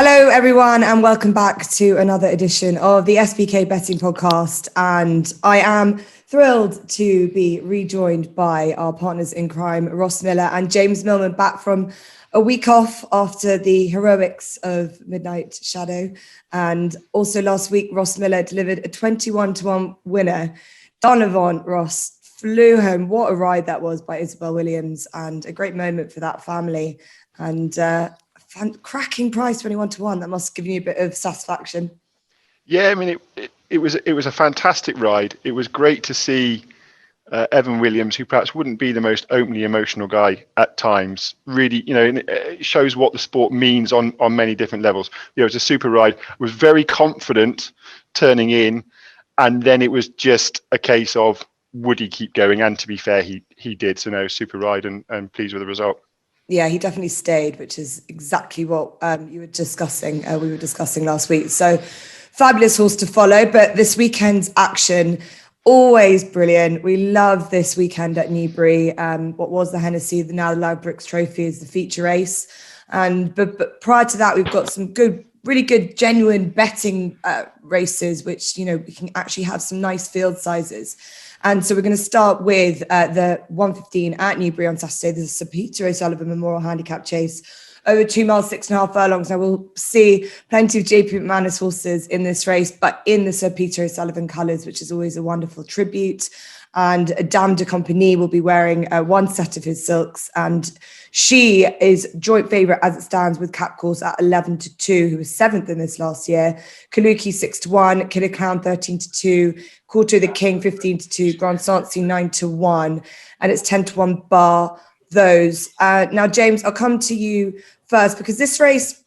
Hello, everyone, and welcome back to another edition of the SBK Betting Podcast. And I am thrilled to be rejoined by our partners in crime, Ross Millar and James Millman, back from a week off after the heroics of Midnight Shadow. And also last week, Ross Millar delivered a 21-1 winner. Donovan Ross flew home. What a ride that was by Isabel Williams, and a great moment for that family. And cracking price, 21-1. That must give you a bit of satisfaction. Yeah, I mean, it was a fantastic ride. It was great to see Evan Williams, who perhaps wouldn't be the most openly emotional guy at times, really, it shows what the sport means on many different levels. It was a super ride. Was very confident turning in, and then it was just a case of would he keep going? And to be fair, he did. So no, super ride, and pleased with the result. Yeah, he definitely stayed, which is exactly what you were discussing. We were discussing last week. So fabulous horse to follow. But this weekend's action, always brilliant. We love this weekend at Newbury. What was the Hennessy, now the Ladbrokes Trophy, is the feature race. And but prior to that, we've got some really good, genuine betting races, which, we can actually have some nice field sizes. And so we're going to start with the 1:15 at Newbury on Saturday. There's a Sir Peter O'Sullivan Memorial Handicap Chase over 2 miles, 6.5 furlongs. Now we'll see plenty of JP McManus horses in this race, but in the Sir Peter O'Sullivan colours, which is always a wonderful tribute. And Dame de Compagnie will be wearing one set of his silks, and she is joint favourite as it stands with Cap Course at 11-2, who was 7th in this last year. Kaluki 6-1, Killer Clown 13-2, Quarto the King 15-2, Grand Sancy 9-1, and it's 10-1 bar those. Now, James, I'll come to you first, because this race,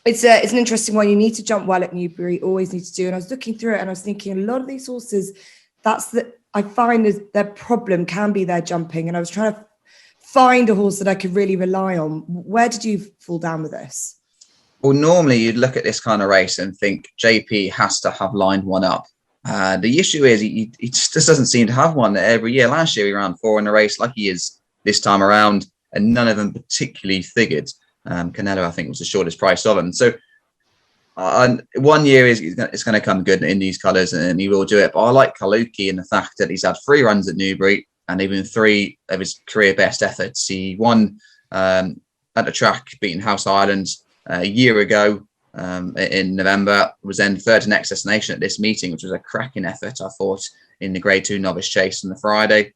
it's an interesting one. You need to jump well at Newbury, always need to do. And I was looking through it and I was thinking, a lot of these horses, I find is their problem can be their jumping. And I was trying to find a horse that I could really rely on. Where did you fall down with this? Well, normally you'd look at this kind of race and think JP has to have lined one up. The issue is he just doesn't seem to have one every year. Last year he ran 4 in a race like he is this time around, and none of them particularly figured. Canelo, I think, was the shortest price of him. So 1 year it's going to come good in these colours, and he will do it. But I like Kaluki in the fact that he's had 3 runs at Newbury and even 3 of his career best efforts. He won at the track, beating House Islands a year ago in November, was then 3rd to Next Destination at this meeting, which was a cracking effort, I thought, in the Grade 2 Novice Chase on the Friday.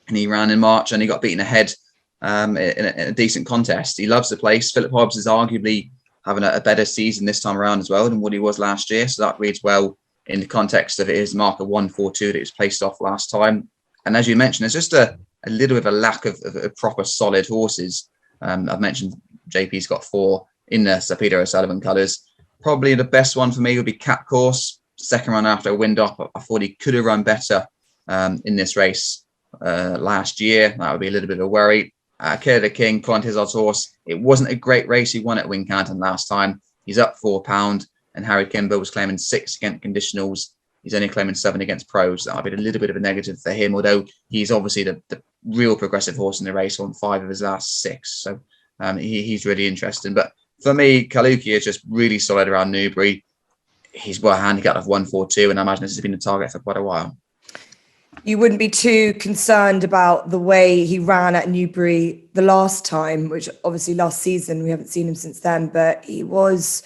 And he ran in March and he got beaten ahead in a decent contest. He loves the place. Philip Hobbs is arguably having a better season this time around as well than what he was last year. So that reads well in the context of his marker 142 that he was placed off last time. And as you mentioned, there's just a little bit of a lack of proper solid horses. I've mentioned JP's got 4 in the Sir Peter O'Sullivan colours. Probably the best one for me would be Cap Course. Second run after a wind up. I thought he could have run better in this race last year. That would be a little bit of a worry. Killer the King, Colin Tizard's horse. It wasn't a great race. He won at Wincanton last time. He's up £4, and Harry Kimber was claiming 6 against conditionals. He's only claiming 7 against pros. That might be a little bit of a negative for him, although he's obviously the real progressive horse in the race, on 5 of his last 6. So he's really interesting. But for me, Kaluki is just really solid around Newbury. He's well handicapped of 142, and I imagine this has been a target for quite a while. You wouldn't be too concerned about the way he ran at Newbury the last time, which obviously last season, we haven't seen him since then, but he was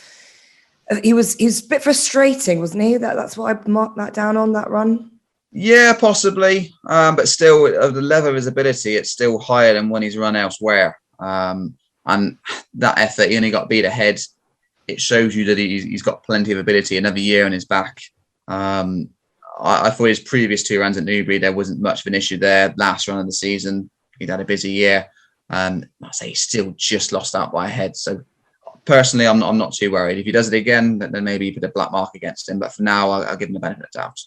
a bit frustrating, wasn't he? That's what I marked that down on, that run. Yeah, possibly. But still, of the level of his ability, it's still higher than when he's run elsewhere. And that effort, he only got beat ahead. It shows you that he's got plenty of ability, another year on his back. I thought his previous 2 runs at Newbury, there wasn't much of an issue there. Last run of the season, he'd had a busy year. I say he's still just lost out by a head. So personally, I'm not too worried. If he does it again, then maybe you put a black mark against him. But for now, I'll give him the benefit of the doubt.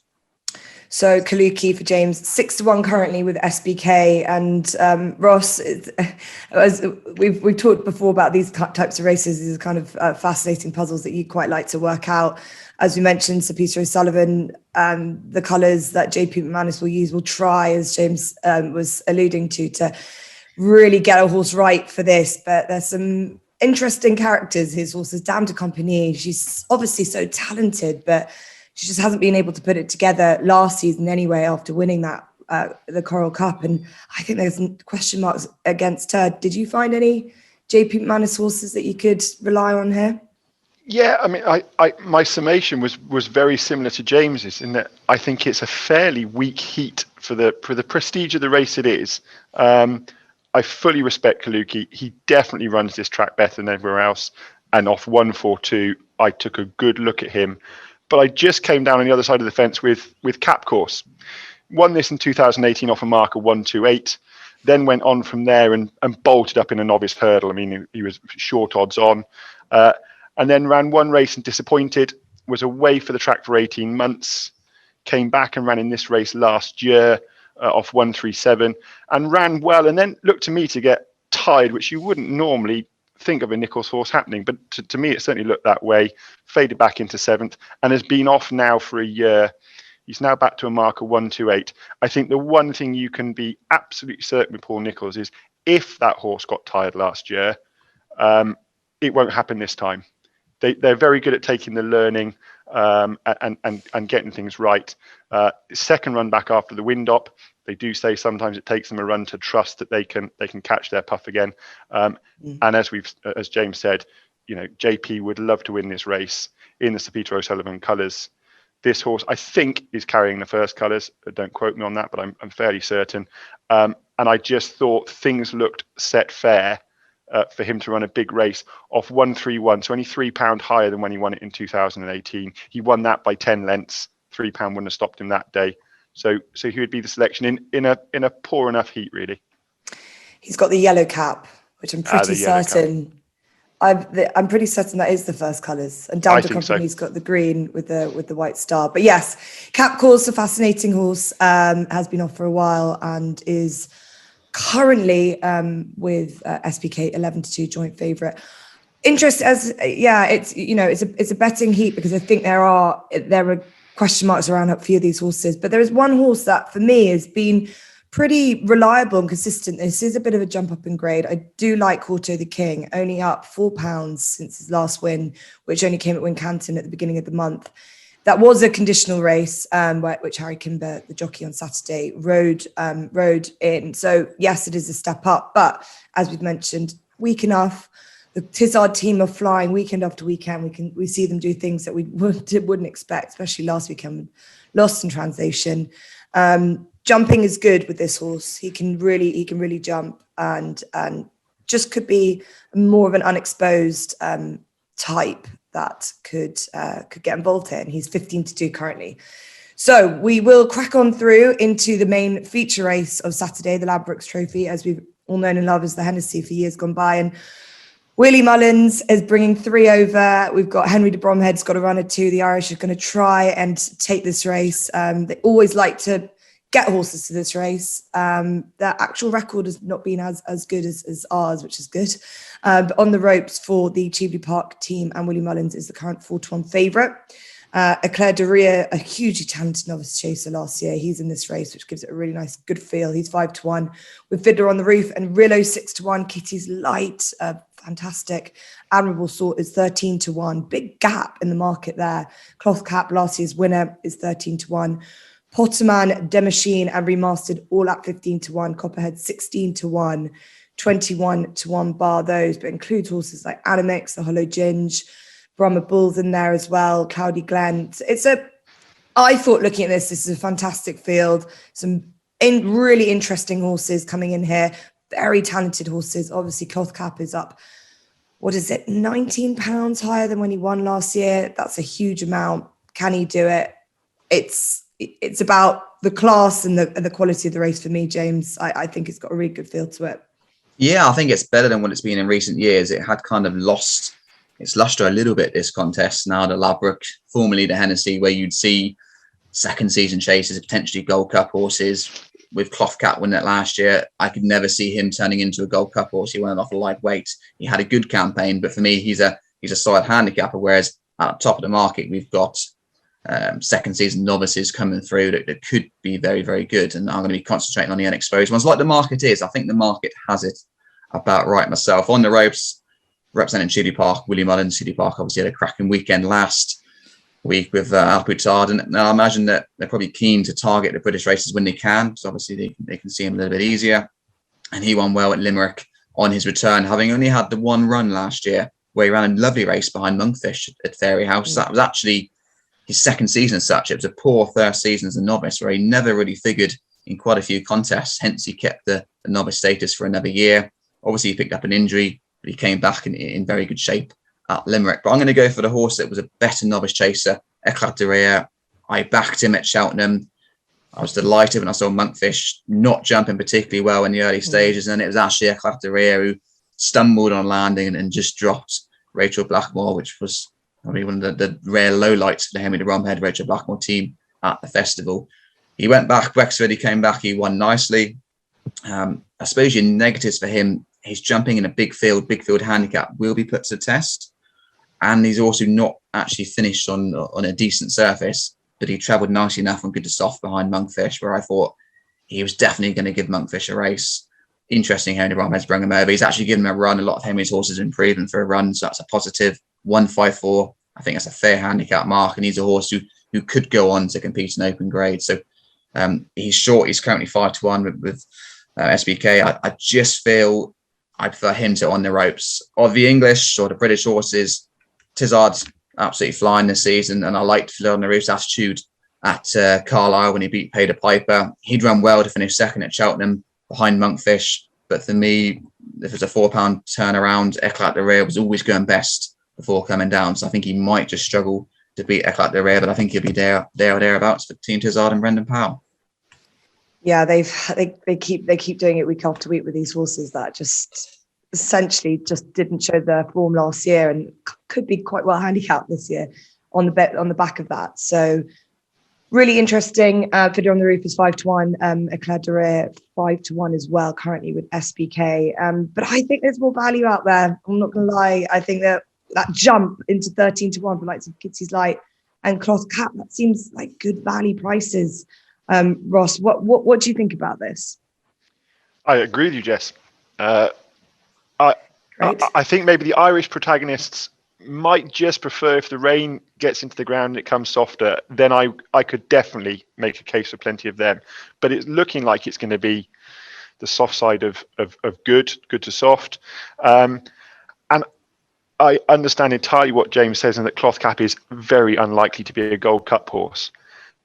So Kaluki for James, 6-1 currently with SBK, and Ross. As we've talked before about these types of races, these are kind of fascinating puzzles that you quite like to work out. As we mentioned, Sir Peter O'Sullivan, the colours that JP McManus will try, as James was alluding to really get a horse right for this. But there's some interesting characters, his horses. Dame de Compagnie, she's obviously so talented, but she just hasn't been able to put it together last season anyway after winning that the Coral Cup. And I think there's question marks against her. Did you find any JP McManus horses that you could rely on here? Yeah, I mean, my summation was very similar to James's in that I think it's a fairly weak heat for the prestige of the race it is. I fully respect Kaluki. He definitely runs this track better than everywhere else. And off 142, I took a good look at him. But I just came down on the other side of the fence with Cap Course. Won this in 2018 off a marker 128. Then went on from there and bolted up in a novice hurdle. I mean, he was short odds on. And then ran one race and disappointed, was away for the track for 18 months, came back and ran in this race last year off 137 and ran well, and then looked to me to get tired, which you wouldn't normally think of a Nichols horse happening. But to me, it certainly looked that way, faded back into 7th and has been off now for a year. He's now back to a marker 128. I think the one thing you can be absolutely certain with Paul Nichols is if that horse got tired last year, it won't happen this time. They're very good at taking the learning and getting things right. Second run back after the wind up, they do say sometimes it takes them a run to trust that they can catch their puff again. And as James said, JP would love to win this race in the Sir Peter O'Sullivan colours. This horse, I think, is carrying the first colours. Don't quote me on that, but I'm fairly certain. And I just thought things looked set fair for him to run a big race off 131, so only £3 higher than when he won it in 2018. He won that by 10 lengths. £3 wouldn't have stopped him that day. So he would be the selection in a poor enough heat, really. He's got the yellow cap, which I'm pretty certain. I'm pretty certain that is the first colours, and Dame de Compagnie's got the green with the white star. But yes, Cap Course, a fascinating horse, has been off for a while and is currently with SBK 11-2 joint favourite. Interest it's a betting heat because I think there are question marks around a few of these horses, but there is one horse that for me has been pretty reliable and consistent. This is a bit of a jump up in grade. I do like Corto the King, only up £4 since his last win, which only came at Wincanton at the beginning of the month. That was a conditional race, which Harry Kimber, the jockey on Saturday, rode in. So yes, it is a step up, but as we've mentioned, weak enough. The Tizard team are flying weekend after weekend. We see them do things that we wouldn't expect, especially last weekend, Lost in Translation. Jumping is good with this horse. He can really jump and just could be more of an unexposed type that could get involved here. And he's 15-2 currently. So we will crack on through into the main feature race of Saturday, the Ladbrokes Trophy, as we've all known and loved as the Hennessy for years gone by. And Willie Mullins is bringing 3 over. We've got Henry de Bromhead's got a run at 2. The Irish are going to try and take this race. They always like to get horses to this race. Their actual record has not been as good as ours, which is good. But on the ropes for the Cheveley Park team, and Willie Mullins is the current 4-1 favourite. Eclair de Ria, a hugely talented novice chaser last year. He's in this race, which gives it a really nice, good feel. He's 5-1 with Fiddler on the Roof, and Rillo 6-1. Kitty's Light, fantastic. Admirable Sort is 13-1. Big gap in the market there. Cloth Cap, last year's winner, is 13-1. Potterman, Demachine, and Remastered all at 15-1. Copperhead 16-1. 21-1 bar those, but includes horses like Animix, the Hollow Ginge, Brahma Bulls in there as well, Cloudy Glen. I thought looking at this is a fantastic field. Some really interesting horses coming in here. Very talented horses. Obviously, Cloth Cap is up, £19 higher than when he won last year. That's a huge amount. Can he do it? It's about the class and the quality of the race for me, James. I think it's got a really good feel to it. Yeah, I think it's better than what it's been in recent years. It had kind of lost its lustre a little bit, this contest. Now the Ladbrokes, formerly the Hennessy, where you'd see second season chases, potentially Gold Cup horses. With Cloth Cap winning it last year, I could never see him turning into a Gold Cup horse. He went off a lightweight. He had a good campaign, but for me, he's a solid handicapper. Whereas at the top of the market, we've got second season novices coming through that could be very, very good. And I'm going to be concentrating on the unexposed ones, like the market is. I think the market has it about right myself. On the ropes, representing Chile Park, Willie Mullins. Chile Park obviously had a cracking weekend last week with Alputard, and I imagine that they're probably keen to target the British races when they can, so obviously they can see him a little bit easier. And he won well at Limerick on his return, having only had the one run last year where he ran a lovely race behind Monkfish at Fairyhouse. That was actually his second season as such. It was a poor first season as a novice where he never really figured in quite a few contests, hence he kept the novice status for another year. Obviously he picked up an injury, but he came back in very good shape at Limerick. But I'm going to go for the horse that was a better novice chaser, Eclat de Rire. I backed him at Cheltenham. I was delighted when I saw Monkfish not jumping particularly well in the early stages, and it was actually Eclat de Rire who stumbled on landing and just dropped Rachel Blackmore, which was probably one of the rare lowlights for the Henry de Bromhead Rachel Blackmore team at the festival. He went back, Wexford, he came back, he won nicely. I suppose your negatives for him, he's jumping in a big field handicap will be put to the test. And he's also not actually finished on a decent surface, but he travelled nicely enough on good to soft behind Monkfish, where I thought he was definitely going to give Monkfish a race. Interesting, Henry Bromhead's brought him over. He's actually given him a run. A lot of Henry's horses have improved him for a run, so that's a positive. 154, I think that's a fair handicap mark, and he's a horse who could go on to compete in open grade. So he's short. He's currently 5-1 with SBK. I just feel I prefer him to on the ropes. Of the English or the British horses, Tizard's absolutely flying this season, and I liked Fleur de Roof's attitude at Carlisle when he beat Pay the Piper. He'd run well to finish second at Cheltenham behind Monkfish, but for me, if it's a £4 turnaround, Eclat de Rire was always going best before coming down, so I think he might just struggle to beat Eclat de Rire, but I think he'll be there or thereabouts for Team Tizard and Brendan Powell. Yeah, they keep doing it week after week with these horses that just essentially just didn't show their form last year and could be quite well handicapped this year on the back of that. So really interesting. Fiddler on the Roof is 5-1. Eclat de Rire 5-1 as well currently with SBK. But I think there's more value out there. I'm not going to lie. I think that jump into 13-1 for likes of Kitty's Light and Cloth Cap, that seems like good value prices. Ross, what do you think about this? I agree with you, Jess. I think maybe the Irish protagonists might just prefer if the rain gets into the ground and it comes softer, then I could definitely make a case for plenty of them. But it's looking like it's going to be the soft side of good to soft. And I understand entirely what James says, and that Cloth Cap is very unlikely to be a Gold Cup horse.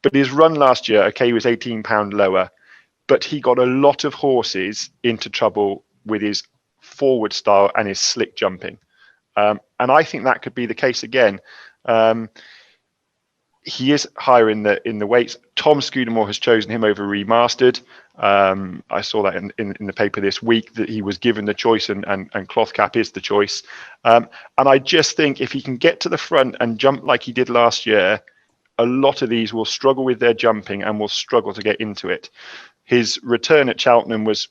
But his run last year, he was £18 lower, but he got a lot of horses into trouble with his forward style and his slick jumping. And I think that could be the case again. He is higher in the weights. Tom Scudamore has chosen him over Remastered. I saw that in the paper this week, that he was given the choice, and Cloth Cap is the choice. And I just think if he can get to the front and jump like he did last year, a lot of these will struggle with their jumping and will struggle to get into it. His return at Cheltenham was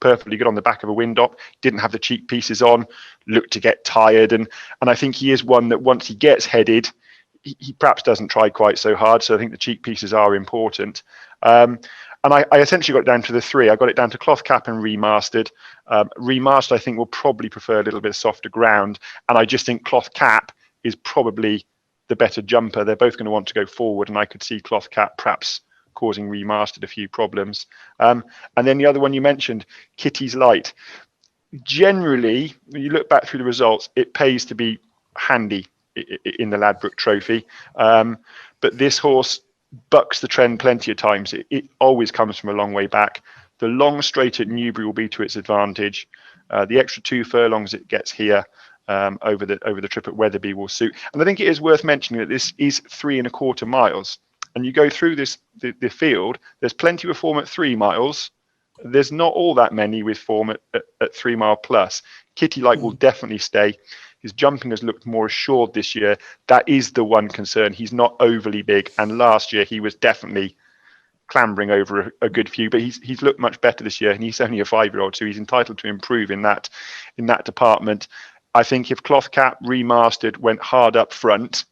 perfectly good on the back of a wind up, didn't have the cheek pieces on, looked to get tired, and I think he is one that once he gets headed, he perhaps doesn't try quite so hard. So I think the cheek pieces are important. And I essentially got it down to the three. I got it down to Cloth Cap and Remastered. Remastered, I think, will probably prefer a little bit softer ground, and I just think Cloth Cap is probably the better jumper. They're both going to want to go forward, and I could see Cloth Cap perhaps causing Remastered a few problems. And then the other one you mentioned, Kitty's Light. Generally, when you look back through the results, it pays to be handy in the Ladbrokes Trophy. But this horse bucks the trend plenty of times. It always comes from a long way back. The long straight at Newbury will be to its advantage. The extra 2 furlongs it gets here over the trip at Wetherby will suit. And I think it is worth mentioning that this is 3.25 miles. And you go through the field, there's plenty with form at 3 miles. There's not all that many with form at 3 mile plus. Kitty Light will definitely stay. His jumping has looked more assured this year. That is the one concern. He's not overly big. And last year he was definitely clambering over a good few, but he's looked much better this year, and he's only a 5-year-old, so he's entitled to improve in that department. I think if Cloth Cap Remastered went hard up front,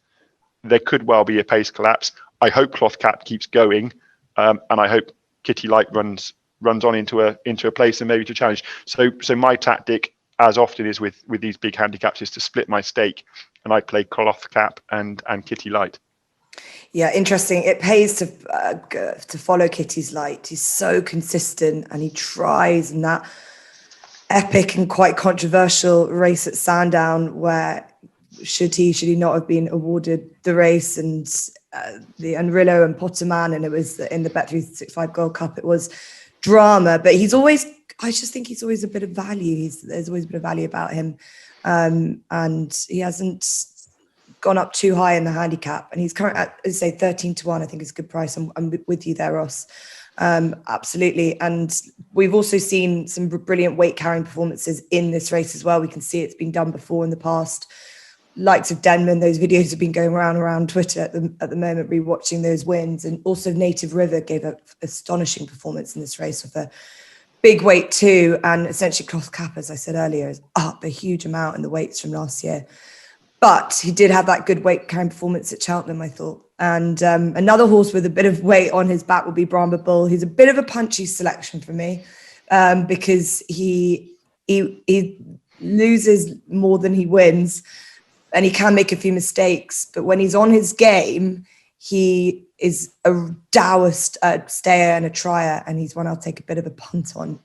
there could well be a pace collapse. I hope Cloth Cap keeps going, and I hope Kitty Light runs on into a place and maybe to challenge. So my tactic, as often is with these big handicaps, is to split my stake, and I play Cloth Cap and Kitty Light. Yeah, interesting. It pays to follow Kitty's Light. He's so consistent, and he tries. And that epic and quite controversial race at Sandown, where should he not have been awarded the race, and the Unrillo and Potterman, and it was in the Bet365 Gold Cup. It was drama, but I just think he's always a bit of value. There's always a bit of value about him, and he hasn't gone up too high in the handicap, and he's currently at, as I say, 13-1. I think is a good price. I'm with you there, Ross. Absolutely. And we've also seen some brilliant weight carrying performances in this race as well. We can see it's been done before in the past. Likes of Denman, those videos have been going around Twitter at the moment, rewatching those wins. And also Native River gave an astonishing performance in this race with a big weight too. And essentially Cloth Cap, as I said earlier, is up a huge amount in the weights from last year. But he did have that good weight carrying performance at Cheltenham, I thought. And another horse with a bit of weight on his back would be Brahma Bull. He's a bit of a punchy selection for me, because he loses more than he wins, and he can make a few mistakes. But when he's on his game, he is a dourest stayer and a trier, and he's one I'll take a bit of a punt on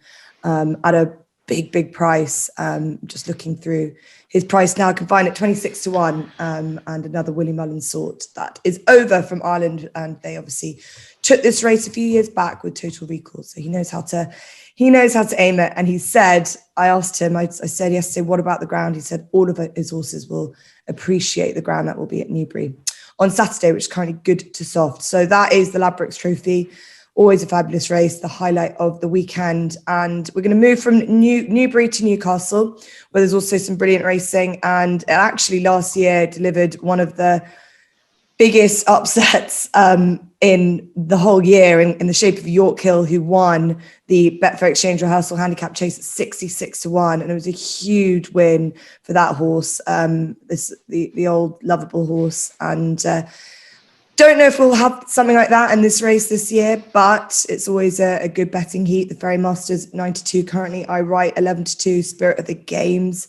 at a big price. Just looking through his price now, can find it 26-1, and another Willie Mullins sort that is over from Ireland, and they obviously took this race a few years back with Total Recall, so he knows how to aim it. And he said, I asked him, I said yesterday, what about the ground? He said all of his horses will appreciate the ground that will be at Newbury on Saturday, which is currently good to soft. So that is the Ladbrokes Trophy. Always a fabulous race, the highlight of the weekend. And we're going to move from Newbury to Newcastle, where there's also some brilliant racing. And it actually last year delivered one of the biggest upsets in the whole year in the shape of York Hill, who won the Betfair Exchange Rehearsal Handicap Chase at 66-1. And it was a huge win for that horse, the old lovable horse. And don't know if we'll have something like that in this race this year, but it's always a good betting heat. The Ferry Masters 9-2 currently. I write 11-2. Spirit of the Games,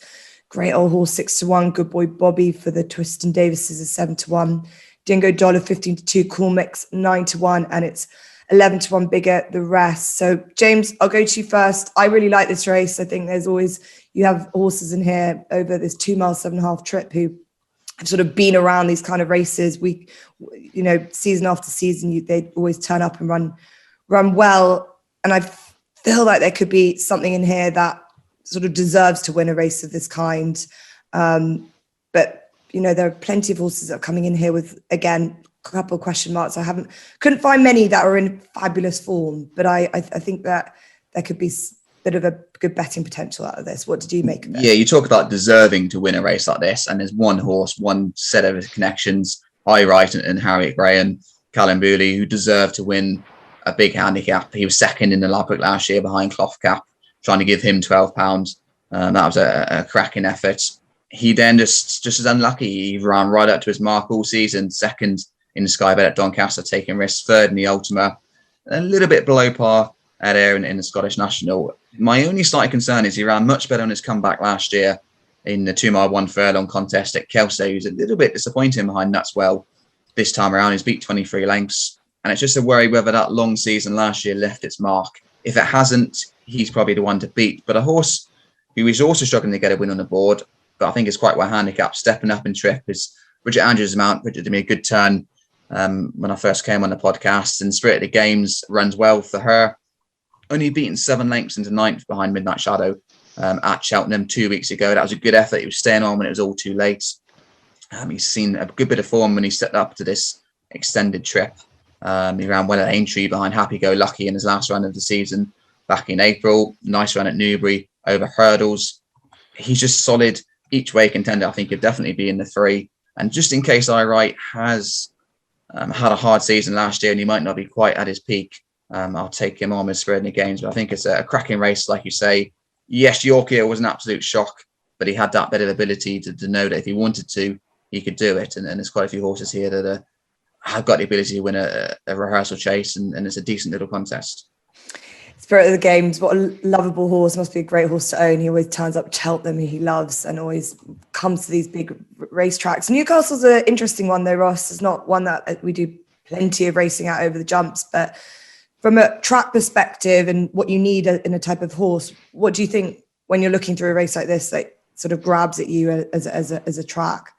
great old horse 6-1. Good Boy Bobby for the Twiston Davises is 7-1. Dingo Dollar 15-2. Cool Mix 9-1, and it's 11-1 bigger the rest. So James, I'll go to you first. I really like this race. I think you have horses in here over this 2 mile 7.5 trip who have sort of been around these kind of races. Season after season, they always turn up and run well. And I feel like there could be something in here that sort of deserves to win a race of this kind. But there are plenty of horses that are coming in here with, again, a couple of question marks. Couldn't find many that are in fabulous form, but I think that there could be a bit of a good betting potential out of this. What did you make of it? Yeah, you talk about deserving to win a race like this, and there's one horse, one set of connections, I Wright and Harriet Graham, Callum Booley, who deserve to win a big handicap. He was second in the Ladbrokes last year behind Cloth Cap, trying to give him £12. That was a cracking effort. He then just as unlucky. He ran right up to his mark all season, second in the Sky Bet at Doncaster, taking risks, third in the Ultima, a little bit below par at Ayr in the Scottish National. My only slight concern is he ran much better on his comeback last year in the 2 mile 1 furlong contest at Kelsey. Who's a little bit disappointing behind Nutswell this time around. He's beat 23 lengths, and it's just a worry whether that long season last year left its mark. If it hasn't, he's probably the one to beat. But a horse who is also struggling to get a win on the board, but I think is quite well handicapped, stepping up in trip, is Bridget Andrews' Mount. Bridget did me a good turn when I first came on the podcast, and Spirit of the Games runs well for her. Only beaten 7 lengths into 9th behind Midnight Shadow at Cheltenham 2 weeks ago. That was a good effort. He was staying on when it was all too late. He's seen a good bit of form when he stepped up to this extended trip. He ran well at Aintree behind Happy Go Lucky in his last run of the season back in April. Nice run at Newbury over hurdles. He's just solid each way contender. I think he'll definitely be in the 3. And just in case I Wright has had a hard season last year and he might not be quite at his peak, I'll take him on with Spirit in the Games. But I think it's a cracking race, like you say. Yes, Yorkshire was an absolute shock, but he had that bit of ability to know that if he wanted to, he could do it. And there's quite a few horses here that have got the ability to win a rehearsal chase, and it's a decent little contest. spirit of the games. What a lovable horse. Must be a great horse to own. He always turns up to Cheltenham, he loves, and always comes to these big racetracks. Newcastle's an interesting one though, Ross. It's not one that we do plenty of racing at over the jumps, but from a track perspective and what you need in a type of horse, what do you think when you're looking through a race like this, like sort of grabs at you as a track?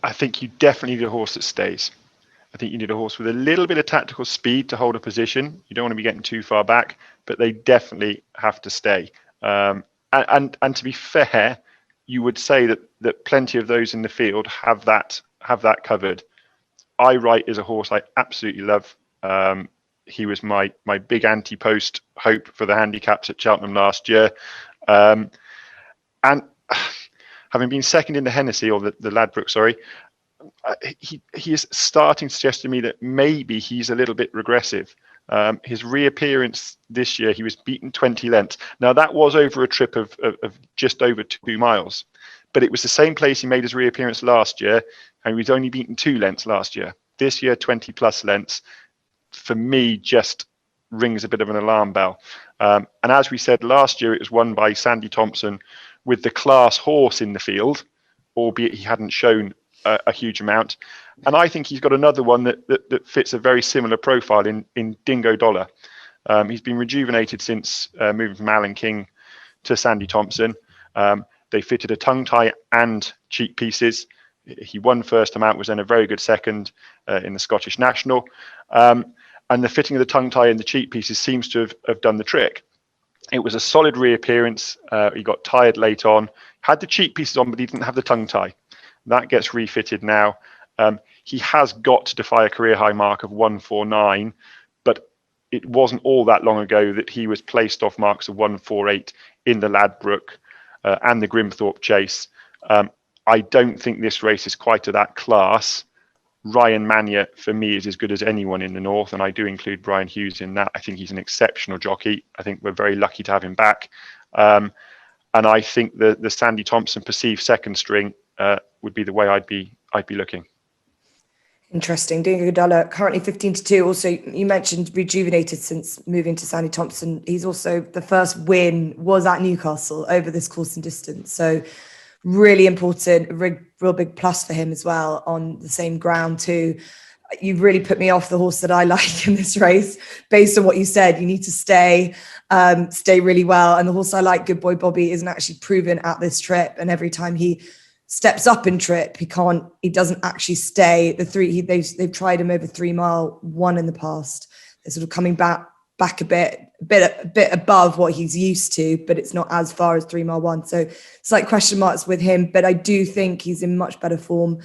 I think you definitely need a horse that stays. I think you need a horse with a little bit of tactical speed to hold a position. You don't want to be getting too far back, but they definitely have to stay. And to be fair, you would say that plenty of those in the field have that covered. I Write is a horse I absolutely love. He was my big anti-post hope for the handicaps at Cheltenham last year. And having been second in the Hennessy, or the Ladbrokes, sorry, he is starting to suggest to me that maybe he's a little bit regressive. His reappearance this year, he was beaten 20 lengths. Now, that was over a trip of just over 2 miles, but it was the same place he made his reappearance last year, and he was only beaten 2 lengths last year. This year, 20 plus lengths, for me, just rings a bit of an alarm bell. And as we said last year, it was won by Sandy Thompson with the class horse in the field, albeit he hadn't shown a huge amount. And I think he's got another one that fits a very similar profile in Dingo Dollar. He's been rejuvenated since moving from Alan King to Sandy Thompson. They fitted a tongue tie and cheek pieces. He won first time out, was then a very good second in the Scottish National. And the fitting of the tongue tie and the cheek pieces seems to have done the trick. It was a solid reappearance. He got tired late on, had the cheek pieces on, but he didn't have the tongue tie. That gets refitted now. He has got to defy a career high mark of 149, but it wasn't all that long ago that he was placed off marks of 148 in the Ladbroke and the Grimthorpe Chase. I don't think this race is quite to that class. Ryan Mania, for me, is as good as anyone in the North, and I do include Brian Hughes in that. I think he's an exceptional jockey. I think we're very lucky to have him back. And I think the Sandy Thompson perceived second string would be the way I'd be looking. Interesting. Dingo Dollar, currently 15-2. Also, you mentioned rejuvenated since moving to Sandy Thompson. He's also, the first win was at Newcastle over this course and distance. So really important, real big plus for him as well on the same ground too. You've really put me off the horse that I like in this race. Based on what you said, you need to stay really well. And the horse I like, Good Boy Bobby, isn't actually proven at this trip. And every time he steps up in trip, he doesn't actually stay. They've tried him over 3 mile one in the past. They're sort of coming back a bit above what he's used to, but it's not as far as 3 mile one. So it's like question marks with him, but I do think he's in much better form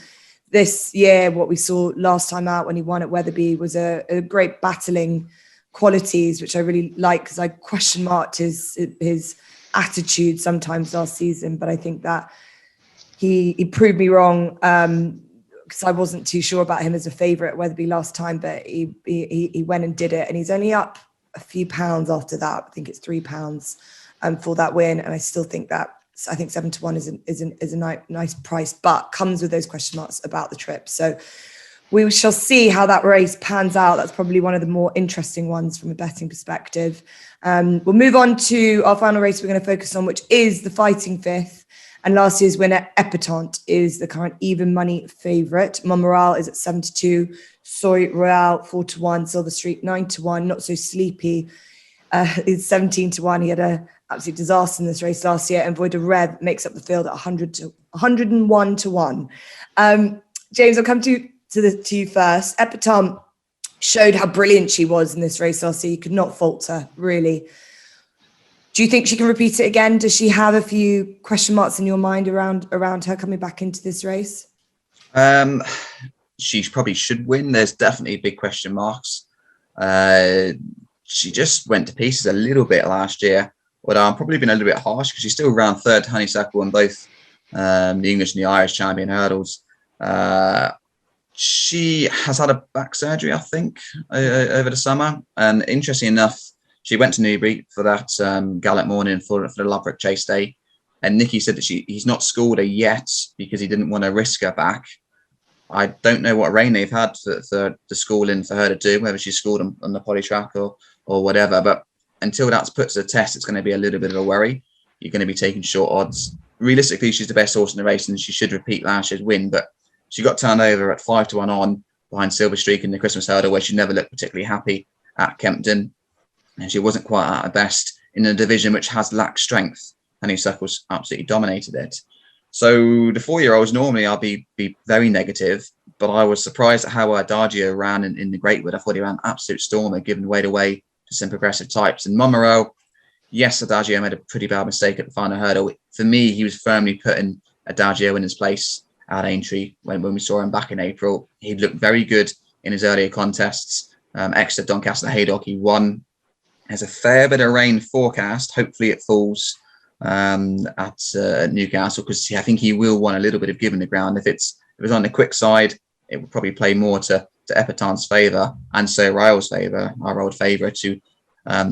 this year. What we saw last time out when he won at Wetherby was a great battling qualities, which I really like, because I question marked his attitude sometimes last season, but I think that he proved me wrong, because I wasn't too sure about him as a favourite at Wetherby last time, but he went and did it, and he's only up a few pounds after that. I think it's £3 for that win, and I still think that I think 7-1 is a nice price, but comes with those question marks about the trip. So we shall see how that race pans out. That's probably one of the more interesting ones from a betting perspective. We'll move on to our final race we're going to focus on, which is the Fighting Fifth. And last year's winner, Epatante, is the current even money favourite. Monmoral is at 72. Soy Royale, 4-1. Silver Street, 9-1. Not So Sleepy is 17-1. He had an absolute disaster in this race last year. And Void de Rev makes up the field at 101-1. James, I'll come to you first. Epatante showed how brilliant she was in this race last year. You could not fault her, really. Do you think she can repeat it again? Does she have a few question marks in your mind around her coming back into this race? She probably should win. There's definitely big question marks. She just went to pieces a little bit last year, but I'm probably been a little bit harsh because she's still around third honeysuckle on both the English and the Irish champion hurdles. She has had a back surgery, I think, over the summer. And interesting enough, she went to Newbury for that Gallant morning for the Ladbroke Chase Day. And Nicky said that he's not schooled her yet because he didn't want to risk her back. I don't know what rain they've had for the schooling for her to do, whether she's schooled on the poly track or whatever. But until that's put to the test, it's going to be a little bit of a worry. You're going to be taking short odds. Realistically, she's the best horse in the race, and she should repeat last year's win. But she got turned over at 5-1 on behind Silver Streak in the Christmas hurdle, where she never looked particularly happy at Kempton, and she wasn't quite at her best in a division which has lacked strength. Honeysuckle's absolutely dominated it. So the 4-year-olds, normally I'll be very negative, but I was surprised at how Adagio ran in the Greatwood. I thought he ran absolute stormer, giving weight away to some progressive types. And Monmorel, yes, Adagio made a pretty bad mistake at the final hurdle. For me, he was firmly putting Adagio in his place at Aintree when we saw him back in April. He looked very good in his earlier contests. Exeter, Doncaster, Haydock, he won. There's a fair bit of rain forecast. Hopefully it falls at Newcastle, because I think he will want a little bit of giving the ground. If it was on the quick side, it would probably play more to Epatant's favour, and so Ryle's favour, our old favourite, who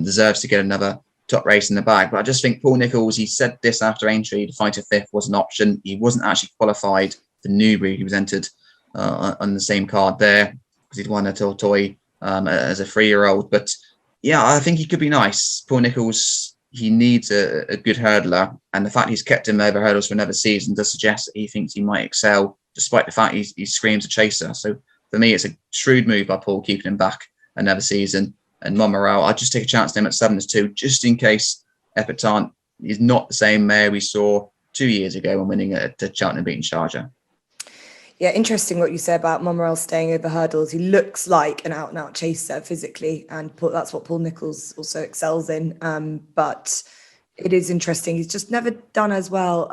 deserves to get another top race in the bag. But I just think Paul Nicholls, he said this after Aintree, to fight a fifth was an option. He wasn't actually qualified for Newbury. He was entered on the same card there because he'd won a Tortoy as a 3-year-old. But yeah, I think he could be nice. Paul Nicholls, he needs a good hurdler, and the fact he's kept him over hurdles for another season does suggest that he thinks he might excel, despite the fact he screams a chaser. So for me, it's a shrewd move by Paul, keeping him back another season. And Monmorel, I'd just take a chance on him at 7-2, just in case Epatant is not the same mare we saw 2 years ago when winning at Cheltenham beating Sharjah. Yeah, interesting what you say about Monmorel staying over hurdles. He looks like an out-and-out chaser physically, and that's what Paul Nicholls also excels in. But it is interesting. He's just never done as well.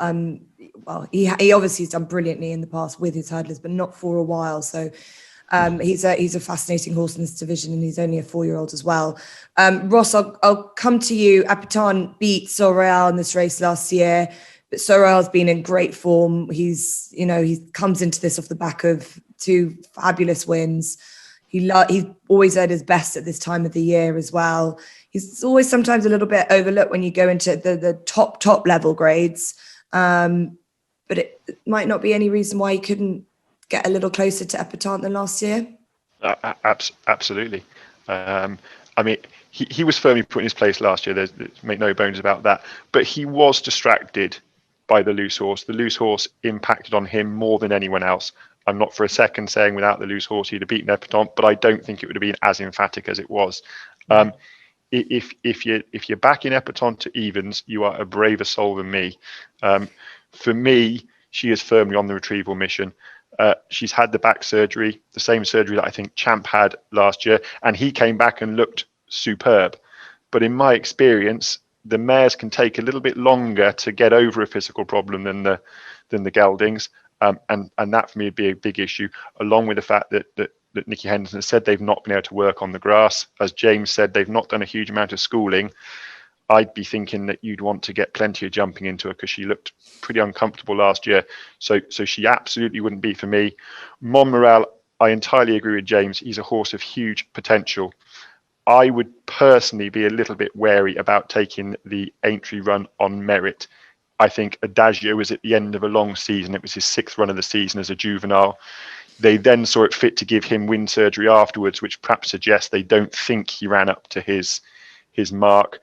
He obviously has done brilliantly in the past with his hurdlers, but not for a while. So he's a fascinating horse in this division, and he's only a 4-year-old as well. Ross, I'll come to you. Epatant beat Sorel in this race last year. But Sorel's been in great form. He comes into this off the back of 2 fabulous wins. He always at his best at this time of the year as well. He's always sometimes a little bit overlooked when you go into the top level grades. But it might not be any reason why he couldn't get a little closer to Epatant than last year. Absolutely. I mean, he was firmly put in his place last year. There's make no bones about that. But he was distracted by the loose horse. The loose horse impacted on him more than anyone else. I'm not for a second saying without the loose horse he'd have beaten Epatant, but I don't think it would have been as emphatic as it was. If you're backing Epatant to evens, you are a braver soul than me. For me, she is firmly on the retrieval mission. She's had the back surgery, the same surgery that I think Champ had last year, and he came back and looked superb. But in my experience, the mares can take a little bit longer to get over a physical problem than the geldings, and that for me would be a big issue, along with the fact that Nicky Henderson has said they've not been able to work on the grass. As James said, they've not done a huge amount of schooling. I'd be thinking that you'd want to get plenty of jumping into her, because she looked pretty uncomfortable last year. So she absolutely wouldn't be for me. Monmorel, I entirely agree with James. He's a horse of huge potential. I would personally be a little bit wary about taking the Aintree run on merit. I think Adagio was at the end of a long season. It was his 6th run of the season as a juvenile. They then saw it fit to give him wind surgery afterwards, which perhaps suggests they don't think he ran up to his mark,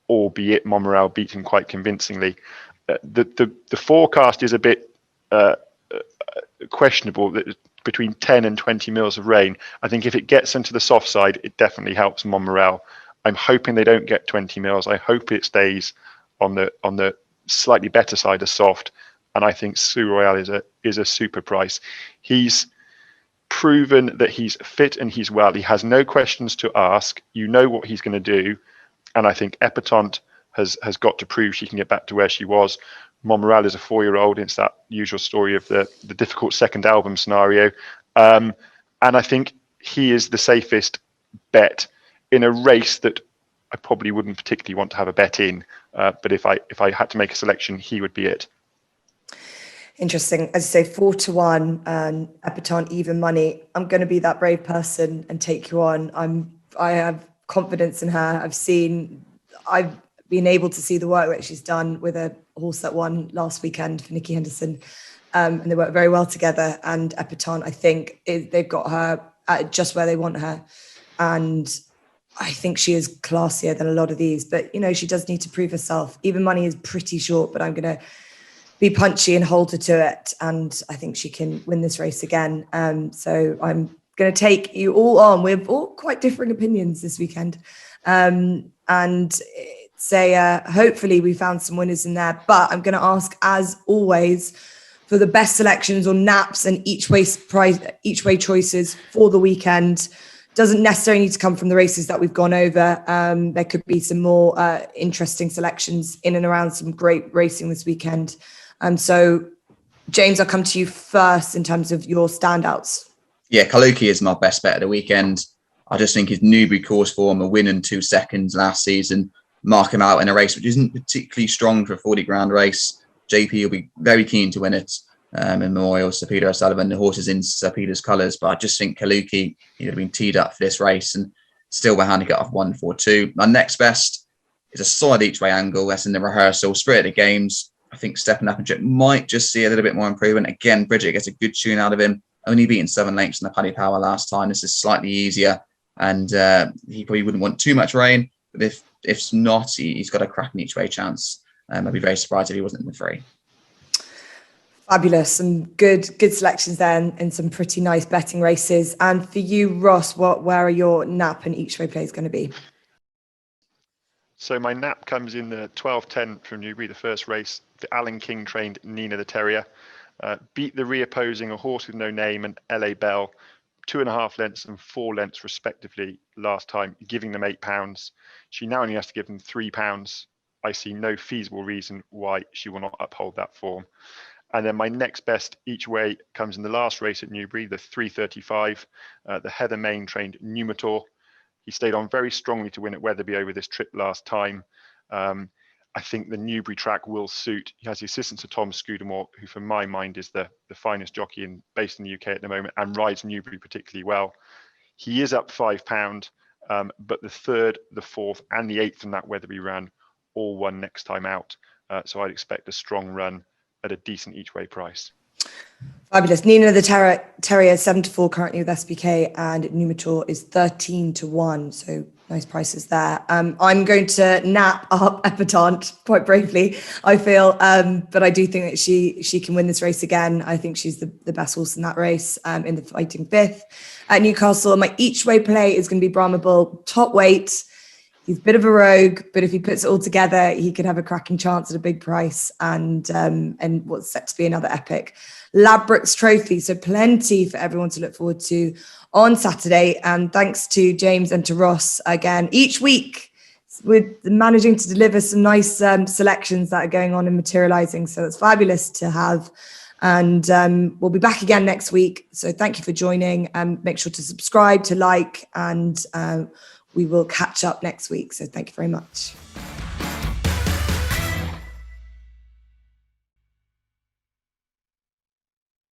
albeit Monmorel beat him quite convincingly. The forecast is a bit questionable, that between 10 and 20 mils of rain. I think if it gets into the soft side, it definitely helps Monmorel. I'm hoping they don't get 20 mils. I hope it stays on the slightly better side of soft. And I think Sue Royale is a super price. He's proven that he's fit and he's well. He has no questions to ask. You know what he's going to do. And I think Epatant has got to prove she can get back to where she was. Monmorel is a 4-year-old. It's that usual story of the difficult second album scenario. And I think he is the safest bet in a race that I probably wouldn't particularly want to have a bet in. But if I had to make a selection, he would be it. Interesting. As you say, 4-1 and Epatant even money. I'm going to be that brave person and take you on. I have confidence in her. I've been able to see the work that she's done with a horse that won last weekend for Nicky Henderson. And they work very well together. And Epatant, I think, they've got her at just where they want her. And I think she is classier than a lot of these, but she does need to prove herself. Even Money is pretty short, but I'm going to be punchy and hold her to it. And I think she can win this race again. So I'm going to take you all on. We're all quite differing opinions this weekend. And say, hopefully we found some winners in there, but I'm going to ask, as always, for the best selections on naps and each way choices for the weekend. Doesn't necessarily need to come from the races that we've gone over. There could be some more interesting selections in and around some great racing this weekend. So, James, I'll come to you first in terms of your standouts. Yeah, Kaluki is my best bet of the weekend. I just think his Newbury course form, a win in 2 seconds last season, mark him out in a race which isn't particularly strong for a 40 grand race. JP will be very keen to win it. In Memorial, Sir Peter O'Sullivan, the horses in Sir Peter's colours, but I just think Kaluki, he'd have been teed up for this race and still we're handicap of 1-4-2. My next best is a solid each way angle. That's in the Rehearsal. Spirit of the Games. I think Stepping Up and Chip might just see a little bit more improvement. Again, Bridget gets a good tune out of him. Only beaten 7 lengths in the Paddy Power last time. This is slightly easier, and he probably wouldn't want too much rain. But if not, he's got a cracking each way chance. I'd be very surprised if he wasn't in the 3. Fabulous. Some good selections there and some pretty nice betting races. And for you, Ross, where are your nap and each way plays going to be? So my nap comes in the 12:10 from Newbury, the first race. The Alan King trained Nina the Terrier. Beat the reopposing A Horse With No Name and LA Bell 2.5 lengths and 4 lengths respectively last time, giving them £8. She now only has to give them £3. I see no feasible reason why she will not uphold that form. And then my next best each way comes in the last race at Newbury, the 3:35. The Heather Main trained Numitor. He stayed on very strongly to win at Wetherby over this trip last time. I think the Newbury track will suit. He has the assistance of Tom Scudamore, who for my mind is the finest jockey based in the UK at the moment and rides Newbury particularly well. He is up £5, but the 3rd, the 4th and the 8th from that Wetherby run all won next time out. So I'd expect a strong run at a decent each way price. Fabulous. Nina the Terrier 7-4 currently with SBK, and Numitor is 13-1. So nice prices there. I'm going to nap up Epatante quite bravely, I feel, but I do think that she can win this race again. I think she's the best horse in that race, in the fighting 5th at Newcastle. My each way play is going to be Brahma Bull, top weight. He's a bit of a rogue, but if he puts it all together, he could have a cracking chance at a big price and what's set to be another epic Ladbrokes trophy. So plenty for everyone to look forward to on Saturday. And thanks to James and to Ross again each week. We're managing to deliver some nice selections that are going on and materializing. So it's fabulous to have. And we'll be back again next week. So thank you for joining. Make sure to subscribe, to like, and we will catch up next week. So thank you very much.